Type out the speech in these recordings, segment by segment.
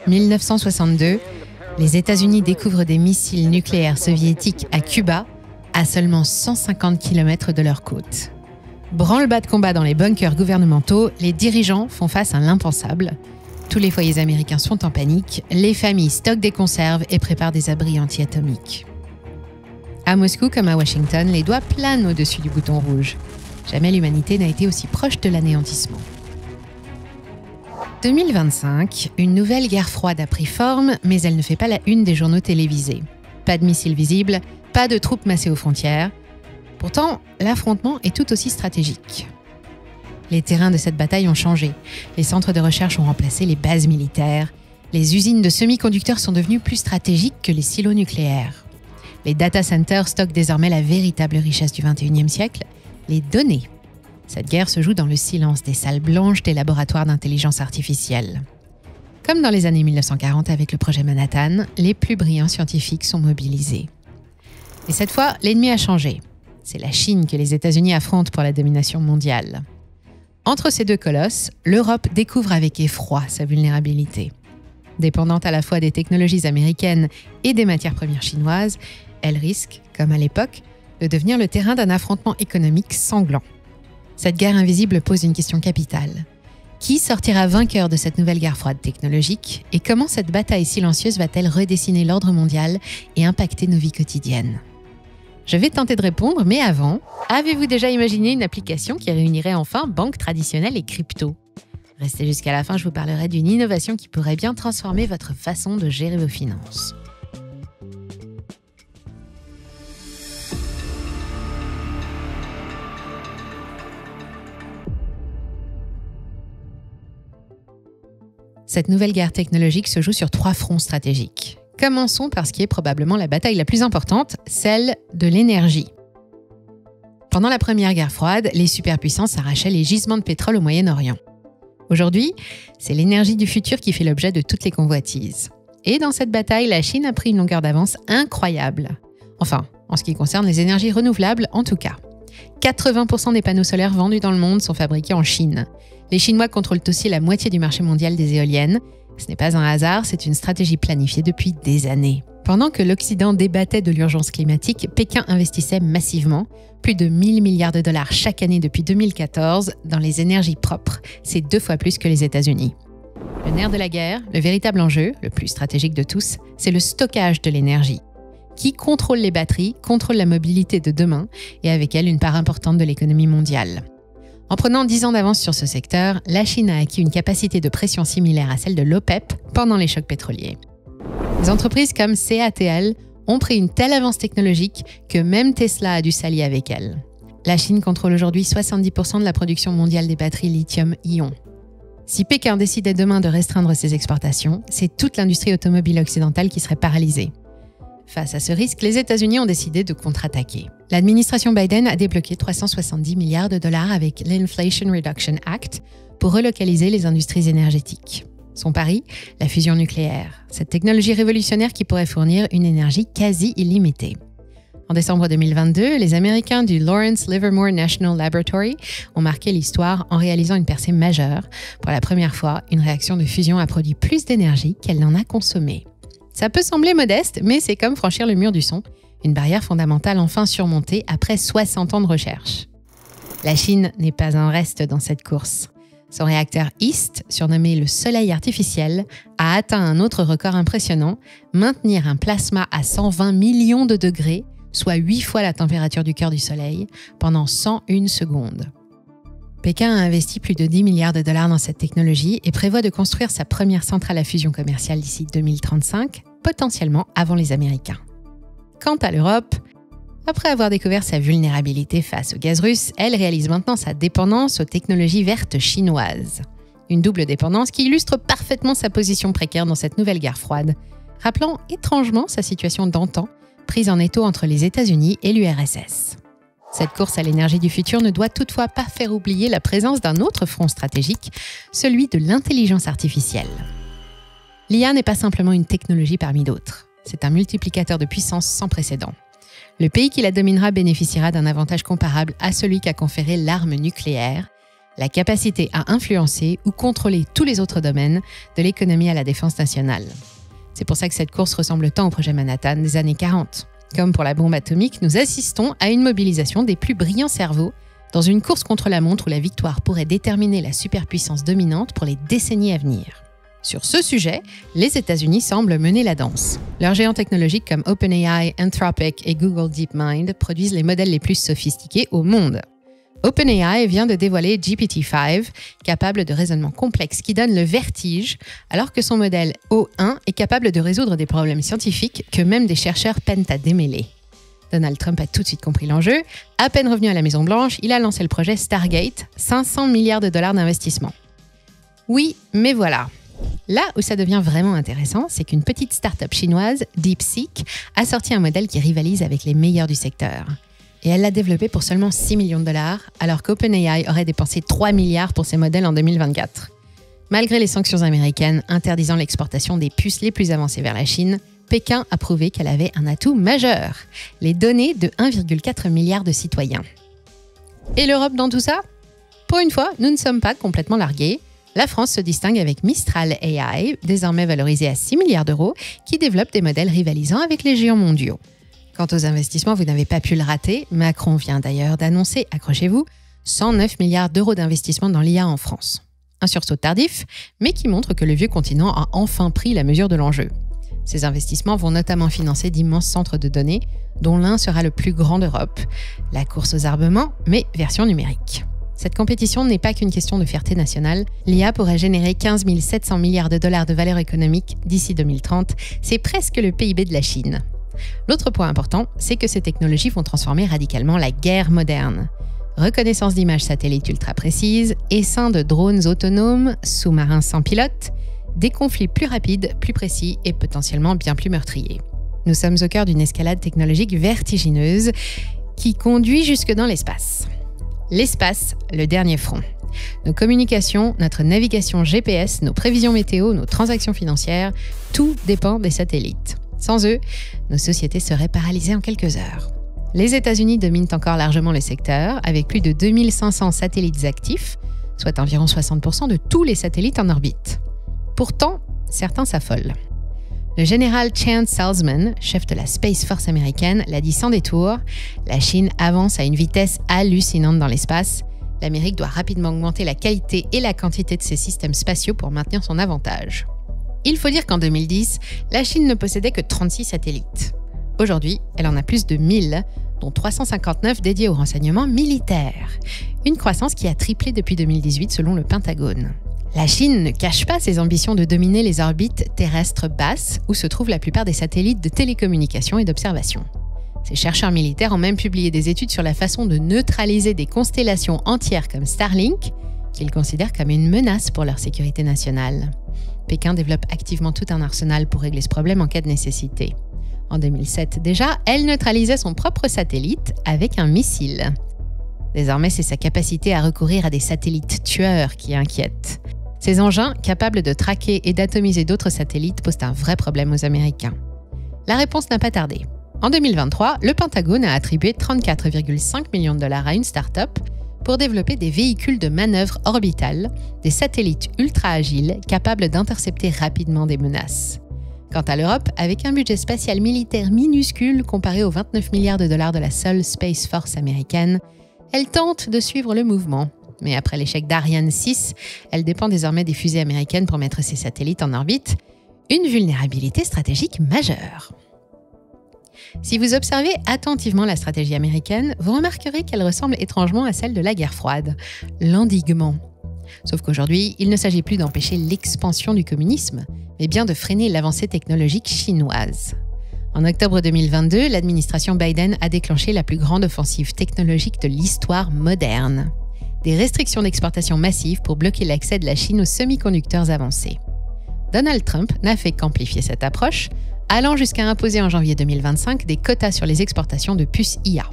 1962, les États-Unis découvrent des missiles nucléaires soviétiques à Cuba, à seulement 150 km de leur côte. Branle-bas de combat dans les bunkers gouvernementaux, les dirigeants font face à l'impensable. Tous les foyers américains sont en panique, les familles stockent des conserves et préparent des abris anti-atomiques. À Moscou comme à Washington, les doigts planent au-dessus du bouton rouge. Jamais l'humanité n'a été aussi proche de l'anéantissement. 2025, une nouvelle guerre froide a pris forme, mais elle ne fait pas la une des journaux télévisés. Pas de missiles visibles, pas de troupes massées aux frontières. Pourtant, l'affrontement est tout aussi stratégique. Les terrains de cette bataille ont changé. Les centres de recherche ont remplacé les bases militaires. Les usines de semi-conducteurs sont devenues plus stratégiques que les silos nucléaires. Les data centers stockent désormais la véritable richesse du XXIe siècle, les données. Cette guerre se joue dans le silence des salles blanches des laboratoires d'intelligence artificielle. Comme dans les années 1940 avec le projet Manhattan, les plus brillants scientifiques sont mobilisés. Et cette fois, l'ennemi a changé. C'est la Chine que les États-Unis affrontent pour la domination mondiale. Entre ces deux colosses, l'Europe découvre avec effroi sa vulnérabilité. Dépendante à la fois des technologies américaines et des matières premières chinoises, elle risque, comme à l'époque, de devenir le terrain d'un affrontement économique sanglant. Cette guerre invisible pose une question capitale. Qui sortira vainqueur de cette nouvelle guerre froide technologique et comment cette bataille silencieuse va-t-elle redessiner l'ordre mondial et impacter nos vies quotidiennes ? Je vais tenter de répondre, mais avant, avez-vous déjà imaginé une application qui réunirait enfin banque traditionnelle et crypto ? Restez jusqu'à la fin, je vous parlerai d'une innovation qui pourrait bien transformer votre façon de gérer vos finances. Cette nouvelle guerre technologique se joue sur 3 fronts stratégiques. Commençons par ce qui est probablement la bataille la plus importante, celle de l'énergie. Pendant la première guerre froide, les superpuissances arrachaient les gisements de pétrole au Moyen-Orient. Aujourd'hui, c'est l'énergie du futur qui fait l'objet de toutes les convoitises. Et dans cette bataille, la Chine a pris une longueur d'avance incroyable. Enfin, en ce qui concerne les énergies renouvelables, en tout cas. 80% des panneaux solaires vendus dans le monde sont fabriqués en Chine. Les Chinois contrôlent aussi la moitié du marché mondial des éoliennes. Ce n'est pas un hasard, c'est une stratégie planifiée depuis des années. Pendant que l'Occident débattait de l'urgence climatique, Pékin investissait massivement, plus de 1000 milliards de dollars chaque année depuis 2014, dans les énergies propres. C'est 2 fois plus que les États-Unis. Le nerf de la guerre, le véritable enjeu, le plus stratégique de tous, c'est le stockage de l'énergie. Qui contrôle les batteries, contrôle la mobilité de demain et avec elle une part importante de l'économie mondiale. En prenant 10 ans d'avance sur ce secteur, la Chine a acquis une capacité de pression similaire à celle de l'OPEP pendant les chocs pétroliers. Des entreprises comme CATL ont pris une telle avance technologique que même Tesla a dû s'allier avec elle. La Chine contrôle aujourd'hui 70% de la production mondiale des batteries lithium-ion. Si Pékin décidait demain de restreindre ses exportations, c'est toute l'industrie automobile occidentale qui serait paralysée. Face à ce risque, les États-Unis ont décidé de contre-attaquer. L'administration Biden a débloqué 370 milliards de dollars avec l'Inflation Reduction Act pour relocaliser les industries énergétiques. Son pari, la fusion nucléaire, cette technologie révolutionnaire qui pourrait fournir une énergie quasi illimitée. En décembre 2022, les Américains du Lawrence Livermore National Laboratory ont marqué l'histoire en réalisant une percée majeure. Pour la première fois, une réaction de fusion a produit plus d'énergie qu'elle n'en a consommé. Ça peut sembler modeste, mais c'est comme franchir le mur du son, une barrière fondamentale enfin surmontée après 60 ans de recherche. La Chine n'est pas un reste dans cette course. Son réacteur East, surnommé le soleil artificiel, a atteint un autre record impressionnant, maintenir un plasma à 120 millions de degrés, soit 8 fois la température du cœur du soleil, pendant 101 secondes. Pékin a investi plus de 10 milliards de dollars dans cette technologie et prévoit de construire sa première centrale à fusion commerciale d'ici 2035, potentiellement avant les Américains. Quant à l'Europe, après avoir découvert sa vulnérabilité face au gaz russe, elle réalise maintenant sa dépendance aux technologies vertes chinoises. Une double dépendance qui illustre parfaitement sa position précaire dans cette nouvelle guerre froide, rappelant étrangement sa situation d'antan, prise en étau entre les États-Unis et l'URSS. Cette course à l'énergie du futur ne doit toutefois pas faire oublier la présence d'un autre front stratégique, celui de l'intelligence artificielle. L'IA n'est pas simplement une technologie parmi d'autres. C'est un multiplicateur de puissance sans précédent. Le pays qui la dominera bénéficiera d'un avantage comparable à celui qu'a conféré l'arme nucléaire, la capacité à influencer ou contrôler tous les autres domaines, de l'économie à la défense nationale. C'est pour ça que cette course ressemble tant au projet Manhattan des années 40. Comme pour la bombe atomique, nous assistons à une mobilisation des plus brillants cerveaux dans une course contre la montre où la victoire pourrait déterminer la superpuissance dominante pour les décennies à venir. Sur ce sujet, les États-Unis semblent mener la danse. Leurs géants technologiques comme OpenAI, Anthropic et Google DeepMind produisent les modèles les plus sophistiqués au monde. OpenAI vient de dévoiler GPT-5, capable de raisonnement complexe qui donne le vertige, alors que son modèle O1 est capable de résoudre des problèmes scientifiques que même des chercheurs peinent à démêler. Donald Trump a tout de suite compris l'enjeu. À peine revenu à la Maison-Blanche, il a lancé le projet Stargate, 500 milliards de dollars d'investissement. Oui, mais voilà. Là où ça devient vraiment intéressant, c'est qu'une petite start-up chinoise, DeepSeek, a sorti un modèle qui rivalise avec les meilleurs du secteur. Et elle l'a développé pour seulement 6 millions de dollars, alors qu'OpenAI aurait dépensé 3 milliards pour ses modèles en 2024. Malgré les sanctions américaines interdisant l'exportation des puces les plus avancées vers la Chine, Pékin a prouvé qu'elle avait un atout majeur, les données de 1,4 milliard de citoyens. Et l'Europe dans tout ça ? Pour une fois, nous ne sommes pas complètement largués. La France se distingue avec Mistral AI, désormais valorisé à 6 milliards d'euros, qui développe des modèles rivalisant avec les géants mondiaux. Quant aux investissements, vous n'avez pas pu le rater. Macron vient d'ailleurs d'annoncer, accrochez-vous, 109 milliards d'euros d'investissement dans l'IA en France. Un sursaut tardif, mais qui montre que le vieux continent a enfin pris la mesure de l'enjeu. Ces investissements vont notamment financer d'immenses centres de données, dont l'un sera le plus grand d'Europe, la course aux armements, mais version numérique. Cette compétition n'est pas qu'une question de fierté nationale. L'IA pourrait générer 15 700 milliards de dollars de valeur économique d'ici 2030. C'est presque le PIB de la Chine. L'autre point important, c'est que ces technologies vont transformer radicalement la guerre moderne. Reconnaissance d'images satellites ultra précises, essaim de drones autonomes, sous-marins sans pilote, des conflits plus rapides, plus précis et potentiellement bien plus meurtriers. Nous sommes au cœur d'une escalade technologique vertigineuse qui conduit jusque dans l'espace. L'espace, le dernier front. Nos communications, notre navigation GPS, nos prévisions météo, nos transactions financières, tout dépend des satellites. Sans eux, nos sociétés seraient paralysées en quelques heures. Les États-Unis dominent encore largement le secteur, avec plus de 2500 satellites actifs, soit environ 60% de tous les satellites en orbite. Pourtant, certains s'affolent. Le général Chance Salzman, chef de la Space Force américaine, l'a dit sans détour, la Chine avance à une vitesse hallucinante dans l'espace. L'Amérique doit rapidement augmenter la qualité et la quantité de ses systèmes spatiaux pour maintenir son avantage. Il faut dire qu'en 2010, la Chine ne possédait que 36 satellites. Aujourd'hui, elle en a plus de 1000, dont 359 dédiés au renseignement militaire. Une croissance qui a triplé depuis 2018 selon le Pentagone. La Chine ne cache pas ses ambitions de dominer les orbites terrestres basses où se trouvent la plupart des satellites de télécommunication et d'observation. Ces chercheurs militaires ont même publié des études sur la façon de neutraliser des constellations entières comme Starlink, qu'ils considèrent comme une menace pour leur sécurité nationale. Pékin développe activement tout un arsenal pour régler ce problème en cas de nécessité. En 2007 déjà, elle neutralisait son propre satellite avec un missile. Désormais, c'est sa capacité à recourir à des satellites tueurs qui inquiète. Ces engins, capables de traquer et d'atomiser d'autres satellites, posent un vrai problème aux Américains. La réponse n'a pas tardé. En 2023, le Pentagone a attribué 34,5 millions de dollars à une start-up pour développer des véhicules de manœuvre orbitale, des satellites ultra agiles capables d'intercepter rapidement des menaces. Quant à l'Europe, avec un budget spatial militaire minuscule comparé aux 29 milliards de dollars de la seule Space Force américaine, elle tente de suivre le mouvement. Mais après l'échec d'Ariane 6, elle dépend désormais des fusées américaines pour mettre ses satellites en orbite. Une vulnérabilité stratégique majeure. Si vous observez attentivement la stratégie américaine, vous remarquerez qu'elle ressemble étrangement à celle de la guerre froide, l'endiguement. Sauf qu'aujourd'hui, il ne s'agit plus d'empêcher l'expansion du communisme, mais bien de freiner l'avancée technologique chinoise. En octobre 2022, l'administration Biden a déclenché la plus grande offensive technologique de l'histoire moderne. Des restrictions d'exportation massives pour bloquer l'accès de la Chine aux semi-conducteurs avancés. Donald Trump n'a fait qu'amplifier cette approche, allant jusqu'à imposer en janvier 2025 des quotas sur les exportations de puces IA.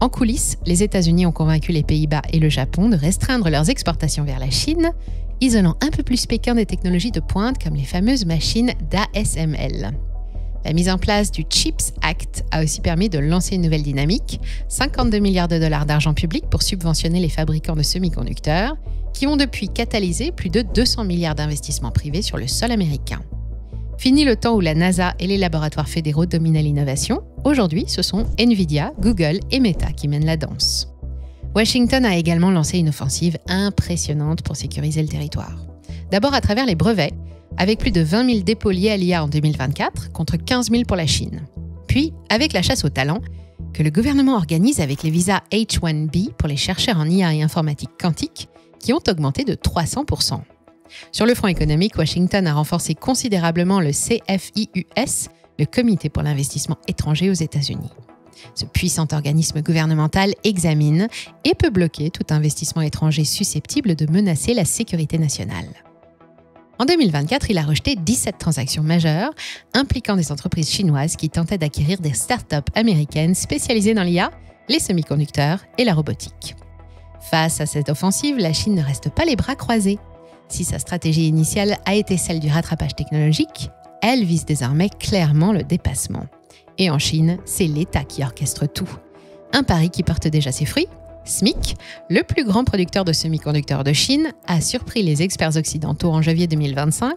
En coulisses, les États-Unis ont convaincu les Pays-Bas et le Japon de restreindre leurs exportations vers la Chine, isolant un peu plus Pékin des technologies de pointe comme les fameuses machines d'ASML. La mise en place du CHIPS Act a aussi permis de lancer une nouvelle dynamique, 52 milliards de dollars d'argent public pour subventionner les fabricants de semi-conducteurs, qui ont depuis catalysé plus de 200 milliards d'investissements privés sur le sol américain. Fini le temps où la NASA et les laboratoires fédéraux dominaient l'innovation. Aujourd'hui, ce sont Nvidia, Google et Meta qui mènent la danse. Washington a également lancé une offensive impressionnante pour sécuriser le territoire. D'abord à travers les brevets, avec plus de 20 000 dépôts liés à l'IA en 2024, contre 15 000 pour la Chine. Puis, avec la chasse aux talents, que le gouvernement organise avec les visas H-1B pour les chercheurs en IA et informatique quantique, qui ont augmenté de 300%. Sur le front économique, Washington a renforcé considérablement le CFIUS, le Comité pour l'investissement étranger aux États-Unis. Ce puissant organisme gouvernemental examine et peut bloquer tout investissement étranger susceptible de menacer la sécurité nationale. En 2024, il a rejeté 17 transactions majeures impliquant des entreprises chinoises qui tentaient d'acquérir des startups américaines spécialisées dans l'IA, les semi-conducteurs et la robotique. Face à cette offensive, la Chine ne reste pas les bras croisés. Si sa stratégie initiale a été celle du rattrapage technologique, elle vise désormais clairement le dépassement. Et en Chine, c'est l'État qui orchestre tout. Un pari qui porte déjà ses fruits. SMIC, le plus grand producteur de semi-conducteurs de Chine, a surpris les experts occidentaux en janvier 2025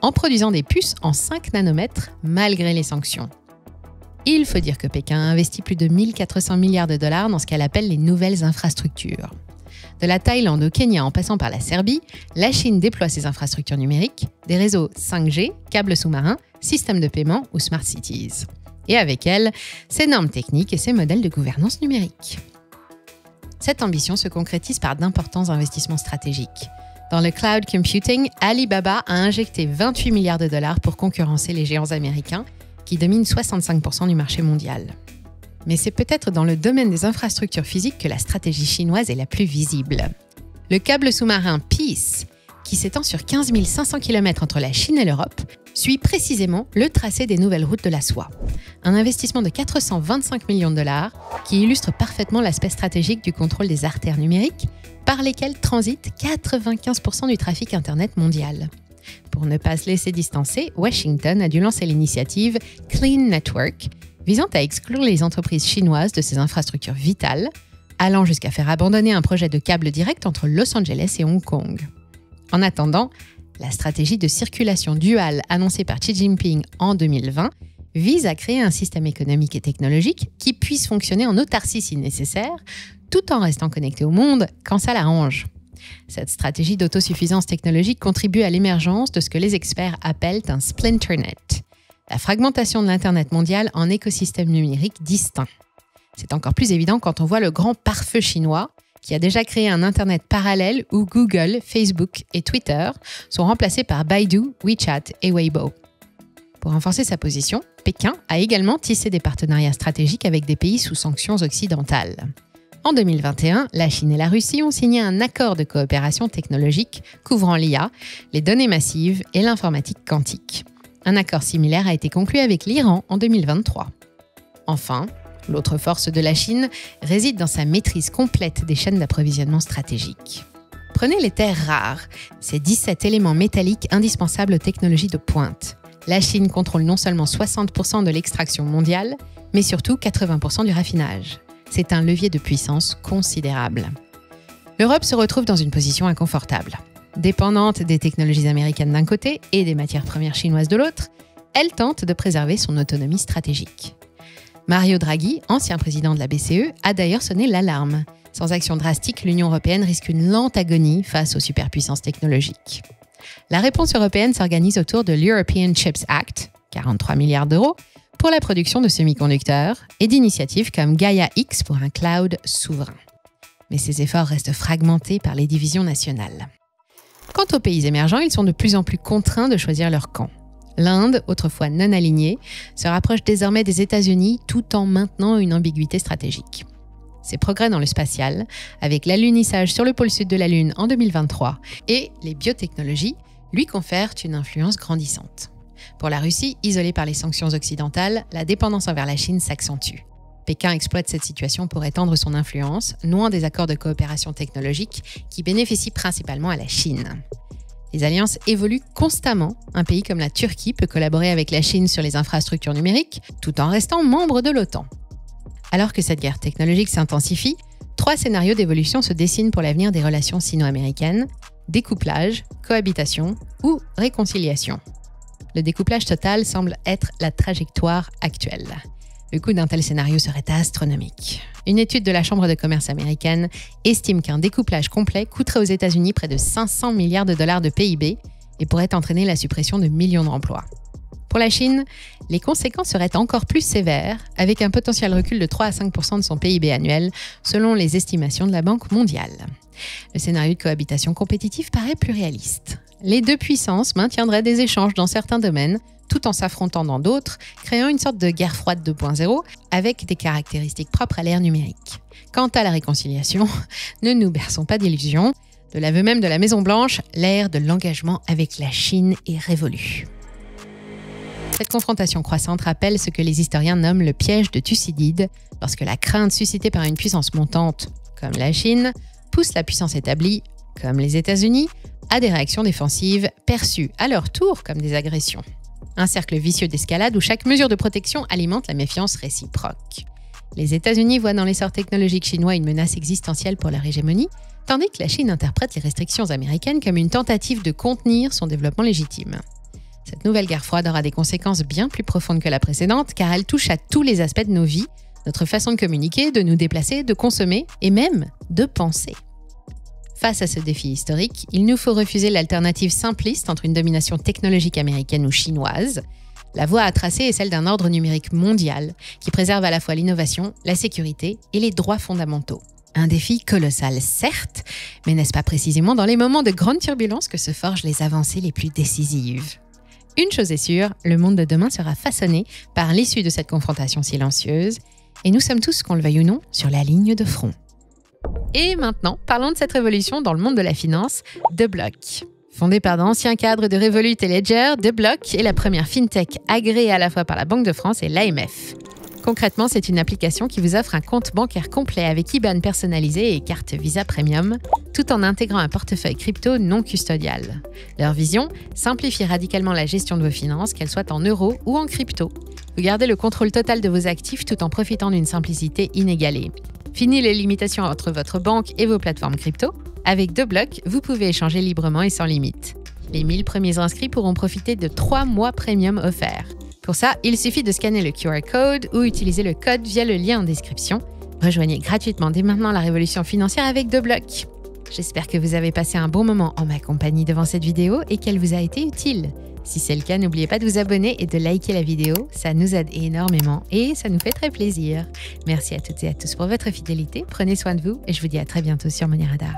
en produisant des puces en 5 nanomètres malgré les sanctions. Il faut dire que Pékin a investi plus de 1 400 milliards de dollars dans ce qu'elle appelle les nouvelles infrastructures. De la Thaïlande au Kenya en passant par la Serbie, la Chine déploie ses infrastructures numériques, des réseaux 5G, câbles sous-marins, systèmes de paiement ou smart cities. Et avec elle, ses normes techniques et ses modèles de gouvernance numérique. Cette ambition se concrétise par d'importants investissements stratégiques. Dans le cloud computing, Alibaba a injecté 28 milliards de dollars pour concurrencer les géants américains qui dominent 65% du marché mondial. Mais c'est peut-être dans le domaine des infrastructures physiques que la stratégie chinoise est la plus visible. Le câble sous-marin Peace, qui s'étend sur 15 500 km entre la Chine et l'Europe, suit précisément le tracé des nouvelles routes de la soie. Un investissement de 425 millions de dollars qui illustre parfaitement l'aspect stratégique du contrôle des artères numériques par lesquelles transite 95% du trafic Internet mondial. Pour ne pas se laisser distancer, Washington a dû lancer l'initiative Clean Network, visant à exclure les entreprises chinoises de ces infrastructures vitales, allant jusqu'à faire abandonner un projet de câble direct entre Los Angeles et Hong Kong. En attendant, la stratégie de circulation duale annoncée par Xi Jinping en 2020 vise à créer un système économique et technologique qui puisse fonctionner en autarcie si nécessaire, tout en restant connecté au monde quand ça l'arrange. Cette stratégie d'autosuffisance technologique contribue à l'émergence de ce que les experts appellent un splinternet, la fragmentation de l'Internet mondial en écosystèmes numériques distincts. C'est encore plus évident quand on voit le grand pare-feu chinois qui a déjà créé un Internet parallèle où Google, Facebook et Twitter sont remplacés par Baidu, WeChat et Weibo. Pour renforcer sa position, Pékin a également tissé des partenariats stratégiques avec des pays sous sanctions occidentales. En 2021, la Chine et la Russie ont signé un accord de coopération technologique couvrant l'IA, les données massives et l'informatique quantique. Un accord similaire a été conclu avec l'Iran en 2023. Enfin, l'autre force de la Chine réside dans sa maîtrise complète des chaînes d'approvisionnement stratégiques. Prenez les terres rares, ces 17 éléments métalliques indispensables aux technologies de pointe. La Chine contrôle non seulement 60% de l'extraction mondiale, mais surtout 80% du raffinage. C'est un levier de puissance considérable. L'Europe se retrouve dans une position inconfortable. Dépendante des technologies américaines d'un côté et des matières premières chinoises de l'autre, elle tente de préserver son autonomie stratégique. Mario Draghi, ancien président de la BCE, a d'ailleurs sonné l'alarme. Sans action drastique, l'Union européenne risque une lente agonie face aux superpuissances technologiques. La réponse européenne s'organise autour de l'European Chips Act, 43 milliards d'euros, pour la production de semi-conducteurs et d'initiatives comme Gaia-X pour un cloud souverain. Mais ces efforts restent fragmentés par les divisions nationales. Quant aux pays émergents, ils sont de plus en plus contraints de choisir leur camp. L'Inde, autrefois non alignée, se rapproche désormais des États-Unis tout en maintenant une ambiguïté stratégique. Ses progrès dans le spatial, avec l'alunissage sur le pôle sud de la Lune en 2023 et les biotechnologies, lui confèrent une influence grandissante. Pour la Russie, isolée par les sanctions occidentales, la dépendance envers la Chine s'accentue. Pékin exploite cette situation pour étendre son influence, loin des accords de coopération technologique qui bénéficient principalement à la Chine. Les alliances évoluent constamment. Un pays comme la Turquie peut collaborer avec la Chine sur les infrastructures numériques, tout en restant membre de l'OTAN. Alors que cette guerre technologique s'intensifie, 3 scénarios d'évolution se dessinent pour l'avenir des relations sino-américaines: découplage, cohabitation ou réconciliation. Le découplage total semble être la trajectoire actuelle. Le coût d'un tel scénario serait astronomique. Une étude de la Chambre de commerce américaine estime qu'un découplage complet coûterait aux États-Unis près de 500 milliards de dollars de PIB et pourrait entraîner la suppression de millions d'emplois. Pour la Chine, les conséquences seraient encore plus sévères, avec un potentiel recul de 3 à 5 % de son PIB annuel, selon les estimations de la Banque mondiale. Le scénario de cohabitation compétitive paraît plus réaliste. Les deux puissances maintiendraient des échanges dans certains domaines, tout en s'affrontant dans d'autres, créant une sorte de guerre froide 2.0 avec des caractéristiques propres à l'ère numérique. Quant à la réconciliation, ne nous berçons pas d'illusions. De l'aveu même de la Maison-Blanche, l'ère de l'engagement avec la Chine est révolue. Cette confrontation croissante rappelle ce que les historiens nomment le piège de Thucydide, lorsque la crainte suscitée par une puissance montante, comme la Chine, pousse la puissance établie, comme les États-Unis, à des réactions défensives perçues à leur tour comme des agressions. Un cercle vicieux d'escalade où chaque mesure de protection alimente la méfiance réciproque. Les États-Unis voient dans l'essor technologique chinois une menace existentielle pour leur hégémonie, tandis que la Chine interprète les restrictions américaines comme une tentative de contenir son développement légitime. Cette nouvelle guerre froide aura des conséquences bien plus profondes que la précédente, car elle touche à tous les aspects de nos vies, notre façon de communiquer, de nous déplacer, de consommer et même de penser. Face à ce défi historique, il nous faut refuser l'alternative simpliste entre une domination technologique américaine ou chinoise. La voie à tracer est celle d'un ordre numérique mondial qui préserve à la fois l'innovation, la sécurité et les droits fondamentaux. Un défi colossal, certes, mais n'est-ce pas précisément dans les moments de grande turbulence que se forgent les avancées les plus décisives ? Une chose est sûre, le monde de demain sera façonné par l'issue de cette confrontation silencieuse, et nous sommes tous, qu'on le veuille ou non, sur la ligne de front. Et maintenant, parlons de cette révolution dans le monde de la finance, DeBlock. Fondée par d'anciens cadres de Revolut et Ledger, DeBlock est la première fintech agréée à la fois par la Banque de France et l'AMF. Concrètement, c'est une application qui vous offre un compte bancaire complet avec IBAN personnalisé et carte Visa Premium, tout en intégrant un portefeuille crypto non custodial. Leur vision, simplifier radicalement la gestion de vos finances, qu'elles soient en euros ou en crypto. Vous gardez le contrôle total de vos actifs tout en profitant d'une simplicité inégalée. Fini les limitations entre votre banque et vos plateformes crypto. Avec DeBlock, vous pouvez échanger librement et sans limite. Les 1000 premiers inscrits pourront profiter de 3 mois premium offerts. Pour ça, il suffit de scanner le QR code ou utiliser le code via le lien en description. Rejoignez gratuitement dès maintenant la révolution financière avec DeBlock. J'espère que vous avez passé un bon moment en ma compagnie devant cette vidéo et qu'elle vous a été utile. Si c'est le cas, n'oubliez pas de vous abonner et de liker la vidéo, ça nous aide énormément et ça nous fait très plaisir. Merci à toutes et à tous pour votre fidélité, prenez soin de vous et je vous dis à très bientôt sur Money Radar.